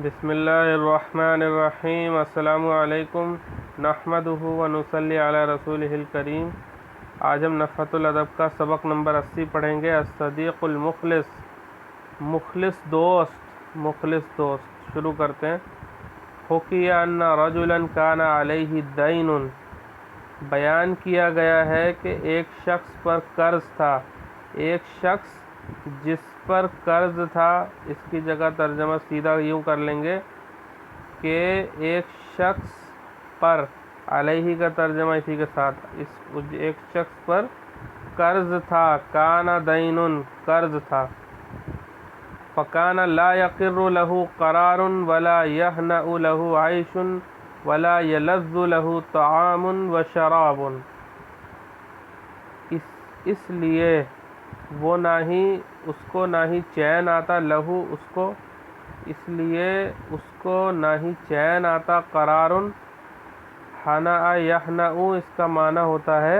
بسم اللہ الرحمن الرحیم۔ السلام علیکم، نحمدہ و نصلی علی رسولہ الکریم۔ آج ہم نفحۃ الادب کا سبق نمبر 80 پڑھیں گے۔ الصدیق المخلص، مخلص دوست۔ شروع کرتے ہیں۔ حکی ان رجلا کان علیہ دین، بیان کیا گیا ہے کہ ایک شخص پر قرض تھا، ایک شخص جس پر قرض تھا۔ اس کی جگہ ترجمہ سیدھا یوں کر لیں گے کہ ایک شخص پر، علیہ کا ترجمہ اسی کے ساتھ، ایک شخص پر قرض تھا، کان دین، قرض تھا۔ فکان لا یقر له قرار ولا یہنأ له عیش ولا یلذ له طعام وشراب، اس لیے وہ نہ ہی چین آتا، لہو اس کو، اس لیے اس کو نہ ہی چین آتا، قرار، ہنا یہنأ اس کا معنی ہوتا ہے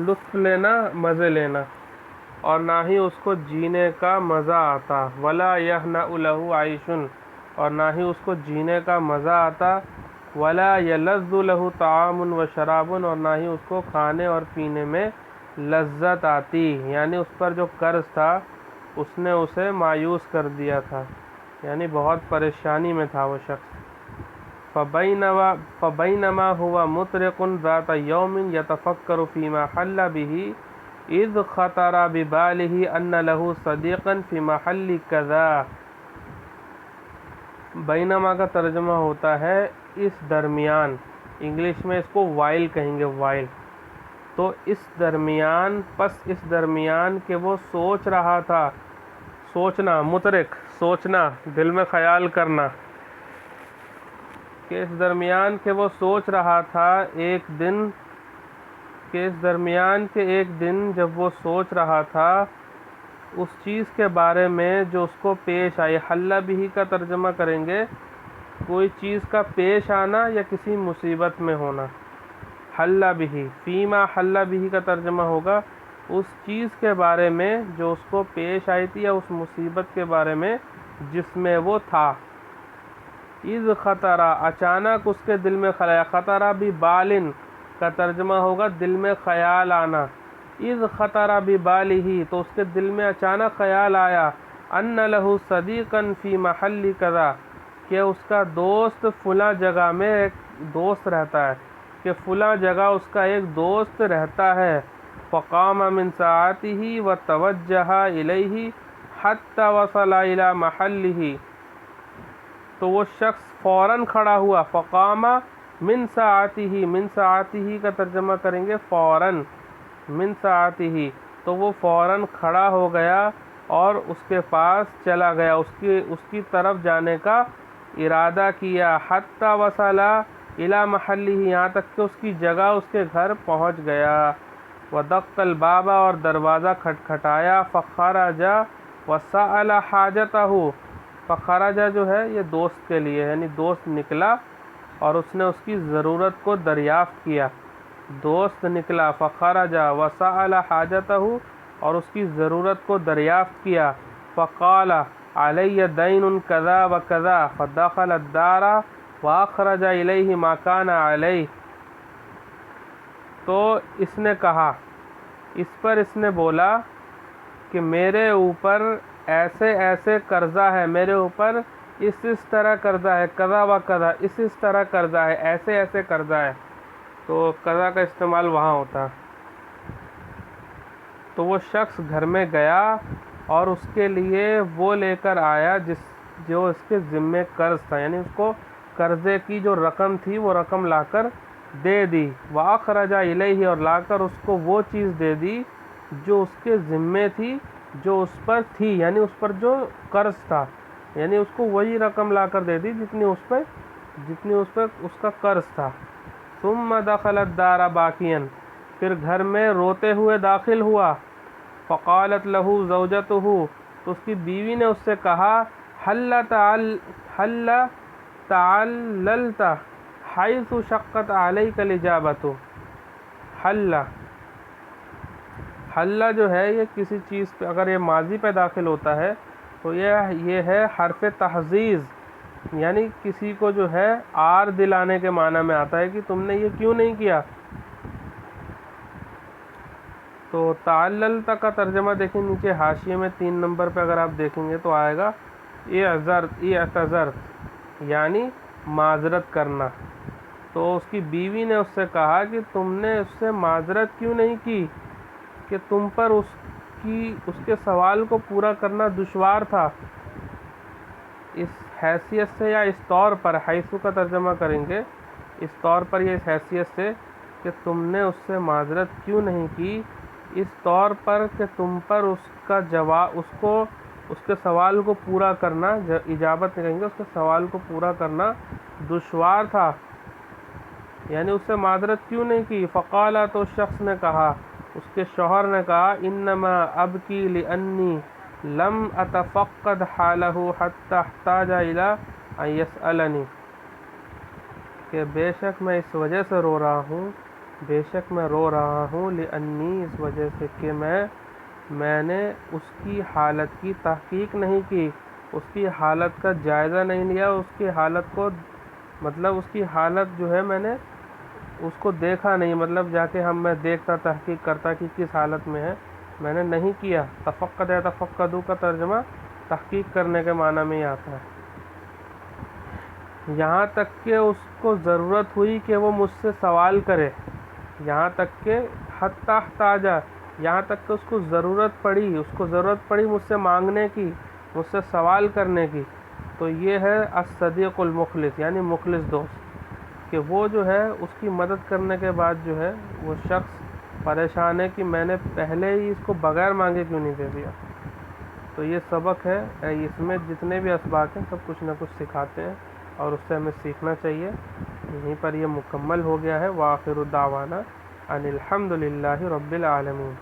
لطف لینا، مزے لینا، اور نہ ہی اس کو جینے کا مزہ آتا، ولا یہنأ له عیش، اور نہ ہی اس کو جینے کا مزہ آتا، ولا یلذ له طعام وشراب، اور نہ ہی اس کو کھانے اور پینے میں لذت آتی۔ یعنی اس پر جو قرض تھا اس نے اسے مایوس کر دیا تھا، یعنی بہت پریشانی میں تھا وہ شخص۔ فبینما هو مطرق ذات یوم یتفکر فیما حل به اذ خطر ببالہ ان له صدیقا فی محل کذا۔ بینما کا ترجمہ ہوتا ہے اس درمیان، انگلش میں اس کو وائل کہیں گے، وائل۔ تو اس درمیان کہ وہ سوچ رہا تھا، سوچنا، مطرق، سوچنا، دل میں خیال کرنا، کہ اس درمیان کہ وہ سوچ رہا تھا ایک دن جب وہ سوچ رہا تھا اس چیز کے بارے میں جو اس کو پیش آئی۔ حل بھی کا ترجمہ کریں گے کوئی چیز کا پیش آنا یا کسی مصیبت میں ہونا۔ حل بھی، فیما حل بھی کا ترجمہ ہوگا اس چیز کے بارے میں جو اس کو پیش آئی تھی، یا اس مصیبت کے بارے میں جس میں وہ تھا۔ اذ خطرہ، اچانک اس کے دل میں خیال، خطرہ ببالن کا ترجمہ ہوگا دل میں خیال آنا۔ اذ خطرہ ببالہ، تو اس کے دل میں اچانک خیال آیا، ان لہ صدیقا فی محل کذا، کہ اس کا دوست فلاں جگہ میں ایک دوست رہتا ہے، کہ فلاں جگہ اس کا ایک دوست رہتا ہے۔ فقام من ساعته وتوجہ الیہ حتی وصل الی محلہ، تو وہ شخص فوراً کھڑا ہوا۔ فقام من ساعته، من ساعته کا ترجمہ کریں گے فوراً، من ساعته، تو وہ فوراً کھڑا ہو گیا اور اس کے پاس چلا گیا، اس کی طرف جانے کا ارادہ کیا۔ حتی وصل الی محلہ، یہاں تک کہ اس کی جگہ، اس کے گھر پہنچ گیا۔ ودق الباب، اور دروازہ کھٹکھٹایا۔ فخرج وسأل حاجتہ، فخرج جو ہے یہ دوست کے لیے، یعنی دوست نکلا اور اس نے اس کی ضرورت کو دریافت کیا۔ دوست نکلا، فخرج وسأل حاجتہ، اور اس کی ضرورت کو دریافت کیا۔ فقال علی دین کذا وکذا، فدخل الدار واخرج الیہ ما کان علیہ، تو اس نے کہا، اس پر اس نے بولا کہ میرے اوپر ایسے ایسے قرضہ ہے، میرے اوپر اس طرح قرضہ ہے، کذا و کذا، اس طرح قرضہ ہے، ایسے ایسے قرضہ ہے، تو قضا کا استعمال وہاں ہوتا۔ تو وہ شخص گھر میں گیا اور اس کے لیے وہ لے کر آیا جو اس کے ذمے قرض تھا، یعنی اس کو قرضے کی جو رقم تھی وہ رقم لا کر دے دی۔ وَأَخْرَجَ إِلَيْهِ، اور لا کر اس کو وہ چیز دے دی جو اس کے ذمے تھی، جو اس پر تھی، یعنی اس پر جو قرض تھا، یعنی اس کو وہی رقم لا کر دے دی جتنی اس پر اس کا قرض تھا۔ ثُمَّ دَخَلَ الدَّارَ بَاكِيًا، پھر گھر میں روتے ہوئے داخل ہوا۔ فقالت له زوجته، تو اس کی بیوی نے اس سے کہا، هل تعللت حيث شقت عليك الإجابة۔ حل جو ہے یہ کسی چیز پہ، اگر یہ ماضی پہ داخل ہوتا ہے تو یہ ہے حرف تحزیز، یعنی کسی کو جو ہے آر دلانے کے معنی میں آتا ہے کہ تم نے یہ کیوں نہیں کیا۔ تو تعللت کا ترجمہ دیکھیں نیچے حاشیے میں 3 نمبر پہ اگر آپ دیکھیں گے تو آئے گا اعتذرت، یعنی معذرت کرنا۔ تو اس کی بیوی نے اس سے کہا کہ تم نے اس سے معذرت کیوں نہیں کی کہ تم پر اس کے سوال کو پورا کرنا دشوار تھا۔ اس حیثیت سے یا اس طور پر، حیثو کا ترجمہ کریں گے اس طور پر یا اس حیثیت سے کہ تم نے اس سے معذرت کیوں نہیں کی، اس طور پر کہ تم پر اس کا جواب، اس کے سوال کو پورا کرنا، اجابت کہیں گے، اس کے سوال کو پورا کرنا دشوار تھا، یعنی اس سے معذرت کیوں نہیں کی۔ فقالا، تو شخص نے کہا، اس کے شوہر نے کہا، انما ابکی لانی لم اتفقد حالہ حتی احتاج الی ان یسألنی، کہ بے شک میں اس وجہ سے رو رہا ہوں، بے شک میں رو رہا ہوں لانی، اس وجہ سے کہ میں نے اس کی حالت کی تحقیق نہیں کی، اس کی حالت کا جائزہ نہیں لیا، اس کی حالت کو، مطلب اس کی حالت جو ہے میں نے اس کو دیکھا نہیں، مطلب جا کے میں دیکھتا، تحقیق کرتا کہ کس حالت میں ہے، میں نے نہیں کیا۔ تفقد یا تفقدو کا ترجمہ تحقیق کرنے کے معنی میں ہی آتا ہے۔ یہاں تک کہ اس کو ضرورت ہوئی کہ وہ مجھ سے سوال کرے، یہاں تک کہ حتی احتاجا، یہاں تک کہ اس کو ضرورت پڑی مجھ سے مانگنے کی، مجھ سے سوال کرنے کی۔ تو یہ ہے الصدیق المخلص، یعنی مخلص دوست، کہ وہ جو ہے اس کی مدد کرنے کے بعد جو ہے وہ شخص پریشان ہے کہ میں نے پہلے ہی اس کو بغیر مانگے کیوں نہیں دے دیا۔ تو یہ سبق ہے، اس میں جتنے بھی اسباق ہیں سب کچھ نہ کچھ سکھاتے ہیں اور اس سے ہمیں سیکھنا چاہیے۔ یہیں پر یہ مکمل ہو گیا ہے۔ وآخر دعوانا ان الحمد للہ رب العالمین۔